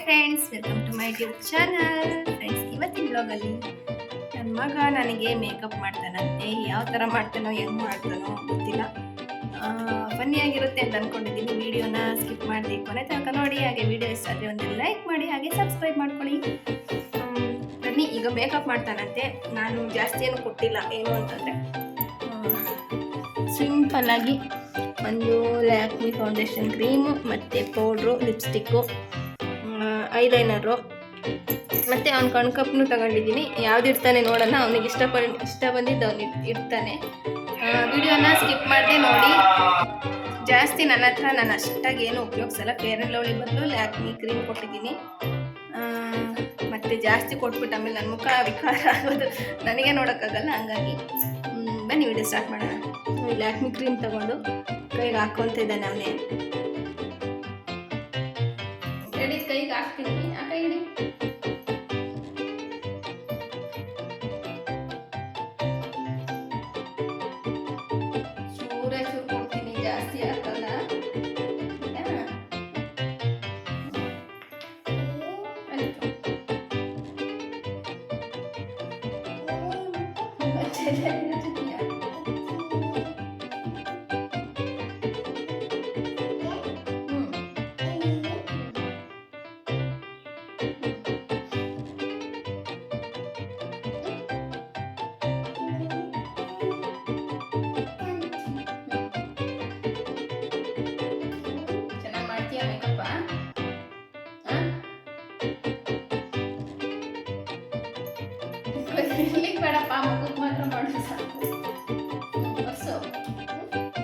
Friends, welcome to my YouTube channel. Friends, ಇವತ್ತಿನ ಬ್ಲಾಗಲ್ಲಿ ನನ್ನ ಮಗ ನನಗೆ ಮೇಕಪ್ ಮಾಡ್ತಾನಂತೆ. ಯಾವ ಥರ ಮಾಡ್ತಾನೋ ಹೆಂಗೆ ಮಾಡ್ತಾನೋ ಗೊತ್ತಿಲ್ಲ. ಫನ್ನಿಯಾಗಿರುತ್ತೆ ಅಂತ ಅಂದ್ಕೊಂಡಿದ್ದೀನಿ. ವಿಡಿಯೋನ ಸ್ಕಿಪ್ ಮಾಡಿ ಕೊನೆ ತನಕ ನೋಡಿ. ಹಾಗೆ ವಿಡಿಯೋ ಇಷ್ಟ ಆದರೆ ಒಂದು ಲೈಕ್ ಮಾಡಿ, ಹಾಗೆ ಸಬ್ಸ್ಕ್ರೈಬ್ ಮಾಡ್ಕೊಳ್ಳಿ. ಬನ್ನಿ, ಈಗ ಮೇಕಪ್ ಮಾಡ್ತಾನಂತೆ. ನಾನು ಜಾಸ್ತಿ ಏನು ಕೊಟ್ಟಿಲ್ಲ. ಏನು ಅಂತಂದರೆ ಸಿಂಪಲ್ಲಾಗಿ ಒಂದು ಲ್ಯಾಕ್ಮಿ ಫೌಂಡೇಶನ್ ಕ್ರೀಮು ಮತ್ತು ಪೌಡ್ರು, ಲಿಪ್ಸ್ಟಿಕ್ಕು, ಐಲೈನರು ಮತ್ತು ಅವ್ನು ಕಣ್ಕಪ್ನು ತಗೊಂಡಿದ್ದೀನಿ. ಯಾವ್ದು ಇಡ್ತಾನೆ ನೋಡೋಣ. ಅವನಿಗೆ ಇಷ್ಟ ಬಂದಿದ್ದು ಅವ್ನು ಇಡ್ತಾನೆ. ವಿಡಿಯೋನ ಸ್ಕಿಪ್ ಮಾಡದೆ ನೋಡಿ. ಜಾಸ್ತಿ ನನ್ನ ಹತ್ರ ನಾನು ಅಷ್ಟಾಗಿ ಏನು ಉಪಯೋಗಿಸಲ್ಲ. ಫೇರ್ ಆ್ಯಂಡ್ ಲವ್ಲಿ ಬದಲು ಲ್ಯಾಕ್ಮಿ ಕ್ರೀಮ್ ಕೊಟ್ಟಿದ್ದೀನಿ. ಮತ್ತು ಜಾಸ್ತಿ ಕೊಟ್ಬಿಟ್ಟು ಆಮೇಲೆ ನನ್ನ ಮುಖ ವಿಕಾರ ಆಗೋದು ನನಗೆ ನೋಡೋಕ್ಕಾಗಲ್ಲ. ಹಂಗಾಗಿ ಬನ್ನಿ ವಿಡಿಯೋ ಸ್ಟಾರ್ಟ್ ಮಾಡೋಣ. ಲ್ಯಾಕ್ಮಿ ಕ್ರೀಮ್ ತಗೊಂಡು ಕೈಗೆ ಹಾಕ್ಕೊತ ಇದ್ದಾನೆ ಅವನೇ. ರೆಡಿ, ಕೈಗೆ ಹಾಕ್ತೀನಿ. ಆ ಕೈ ಹಿಡಿ. ಚೂರೇ ಚೂರು ಕೊಡ್ತೀನಿ, ಜಾಸ್ತಿ ಹಾಕಲ್ಲ. ಇಲ್ಲಿಗೆ ಬೇಡಪ್ಪ, ಮಗುಗೆ ಮಾತ್ರ ಮಾಡೋದು ಸಾಕು. ಬರ್ಸು,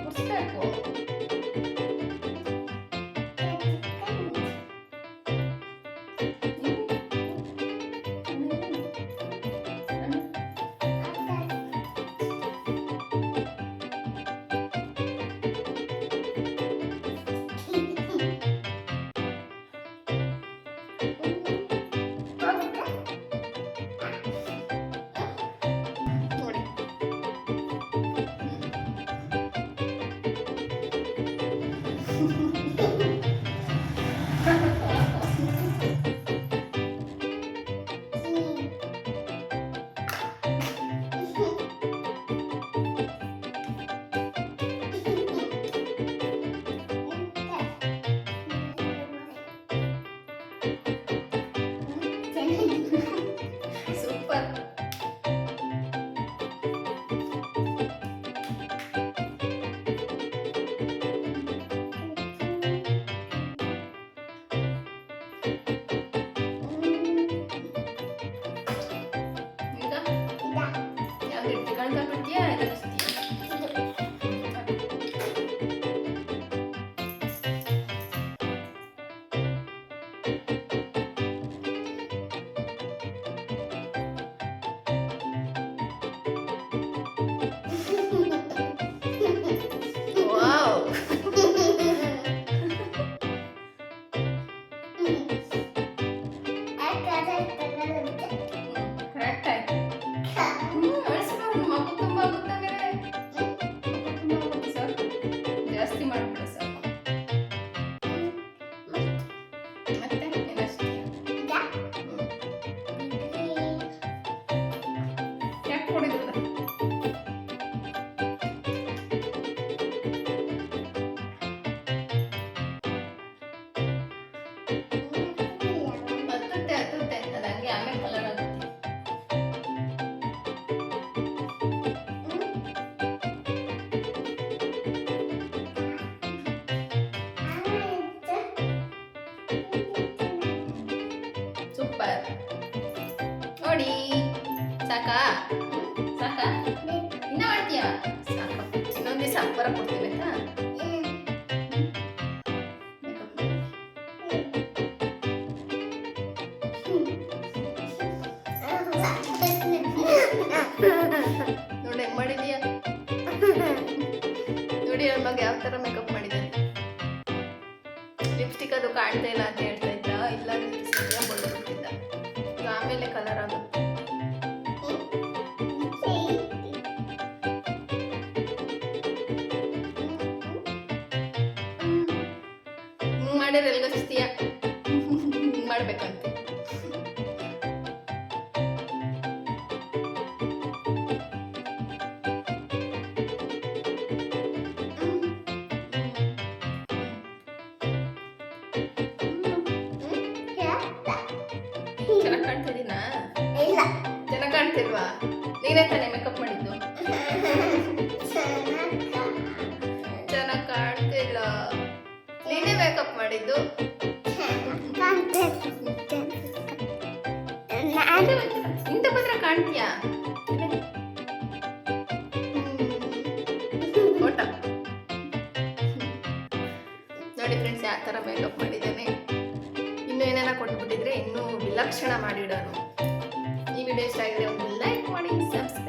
ಬರ್ಸ್ಬೇಕು. ಸೂಪರ್. ಜಾಸ್ತಿ ಮಾಡ್ಬಿಡ ಸಾಕು. ಮತ್ತೆ ಯಾಕೆ ಕೊಡಿದ್ರು? ಹತ್ತುತ್ತೆ ಅದು ಹಂಗೆ ಆಮೇಲೆ ಕಲರ್ ಆಗುತ್ತೆ. ಸೂಪರ್ ನೋಡಿ. ಸಾಕಾ ಇನ್ನ ಮಾಡ್ತೀಯ? ಸಾಕು. ಇನ್ನೊಂದು ದಿವಸ ಅಪ್ಪರ ಕೊಡ್ತೀವಿ ಆಯ್ತಾ? ನೋಡಿ ಹೆಂಗ್ ಮಾಡಿದೀಯ. ನೋಡಿ ನನ್ನ ಮಗ ಯಾವ ಥರ ಮೇಕಪ್ ಮಾಡಿದ್ದಾನೆ. ಲಿಪ್ಸ್ಟಿಕ್ ಅದು ಕಾಣ್ತಾ ಇಲ್ಲ ಅಂತ ಹೇಳ್ತಾ ಇದ್ದ. ಇಲ್ಲ ಬಳ್ಳಿಬಿಟ್ಟಿದ್ದ. ಈಗ ಆಮೇಲೆ ಕಲರ್ ಆಗುತ್ತೆ. ಮಾಡಿದ್ರೆ ಎಲ್ಗಚ್ತೀಯ. ಮಾಡ್ಬೇಕಂತೆ. ಚೆನ್ನಾಗಿ ಕಾಣ್ತಿದ್ದೀನಾ? ಚೆನ್ನಾಗಿ ಕಾಣ್ತಿಲ್ವಾ? ನೀನೇ ತಾನೇ ಮೇಕಪ್ ಮಾಡಿದ್ದು? ಚೆನ್ನಾಗಿ ಕಾಣ್ತಿಲ್ಲ. ನೀನೇ ಮೇಕಪ್ ಮಾಡಿದ್ದು? ಇಂತ ಮಾತ್ರ ಕಾಣ್ತೀಯಾ? ಫೋಟೋ ನೋಡಿ ಫ್ರೆಂಡ್ಸ್, ಯಾವ ಥರ ಮೇಕಪ್ ಮಾಡಿದ್ದಾನೆ. ಇನ್ನೂ ಏನಾರ ಕೊಟ್ಬಿಟ್ಟಿದ್ರೆ ಇನ್ನೂ ವಿಲಕ್ಷಣ ಮಾಡಿಡೋನು. ಈ ವಿಡಿಯೋ ಇಷ್ಟ ಆಗಿದ್ರೆ ಒಂದು ಲೈಕ್ ಮಾಡಿ, ಸಬ್ಸ್ಕ್ರೈಬ್